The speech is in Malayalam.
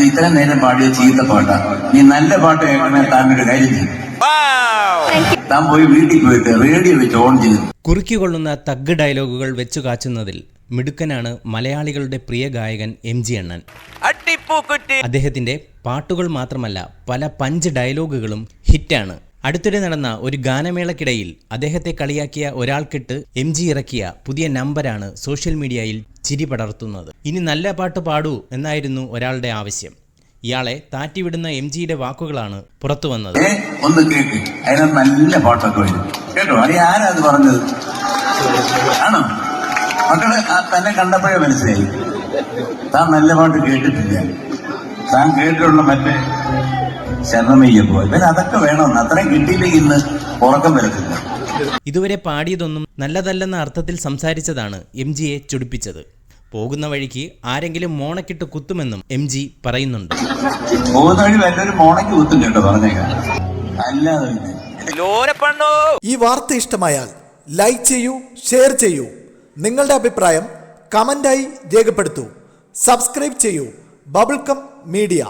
ഇത്രയും നേരം പാടിയ ചീത്ത പാട്ടാ. നീ നല്ല പാട്ട് കേൾക്കണേ താനൊരു കാര്യം ചെയ്യും. താൻ പോയി വീട്ടിൽ പോയിട്ട് റേഡിയോ വെച്ച് ഓൺ ചെയ്തു. കുറുക്കിക്കൊള്ളുന്ന തഗ് ഡയലോഗുകൾ വെച്ചു കാച്ചുന്നതിൽ മിടുക്കനാണ് മലയാളികളുടെ പ്രിയ ഗായകൻ എം ജി അണ്ണൻ. അദ്ദേഹത്തിന്റെ പാട്ടുകൾ മാത്രമല്ല പല പഞ്ച് ഡയലോഗുകളും ഹിറ്റാണ്. അടുത്തിടെ നടന്ന ഒരു ഗാനമേളക്കിടയിൽ അദ്ദേഹത്തെ കളിയാക്കിയ ഒരാൾക്കിട്ട് എം ജി ഇറക്കിയ പുതിയ നമ്പരാണ് സോഷ്യൽ മീഡിയയിൽ ചിരി പടർത്തുന്നത്. ഇനി നല്ല പാട്ട് പാടൂ എന്നായിരുന്നു ഒരാളുടെ ആവശ്യം. ഇയാളെ താറ്റിവിടുന്ന എം ജിയുടെ വാക്കുകളാണ് പുറത്തു വന്നത്. ഒന്ന് കേക്ക്, അതിനകത്ത് നല്ല പാട്ടൊക്കെ വരും കേട്ടോ. അത് ആരാ അത് പറഞ്ഞത്? ആണോ? മക്കളെ തന്നെ കണ്ടപ്പോഴേ മനസ്സിലായി താൻ നല്ല പാട്ട് കേട്ടിട്ടില്ല. താൻ കേട്ടിട്ടുള്ള മറ്റേ ശരണമയ്യപ്പോ ഇവൻ അതൊക്കെ വേണമെന്ന് അത്രയും കിട്ടിയില്ലെങ്കിൽ ഇന്ന് ഉറക്കം വരത്തില്ല. ഇതുവരെ പാടിയതൊന്നും നല്ലതല്ലെന്ന അർത്ഥത്തിൽ സംസാരിച്ചതാണ് എം ജിയെ ചൊടിപ്പിച്ചത്. പോകുന്ന വഴിക്ക് ആരെങ്കിലും മോണക്കിട്ട് കുത്തുമെന്നും എം ജി പറയുന്നുണ്ട്. പോകുന്ന വഴി വല്ലൊരു മോണയ്ക്ക് കുത്തും കേട്ടോ, പറഞ്ഞേക്കാം. അല്ലാതെ ഈ വാർത്ത ഇഷ്ടമായാൽ ലൈക്ക് ചെയ്യൂ, ഷെയർ ചെയ്യൂ. നിങ്ങളുടെ അഭിപ്രായം കമന്റായി രേഖപ്പെടുത്തൂ. സബ്സ്ക്രൈബ് ചെയ്യൂ ബബിൾകം മീഡിയ.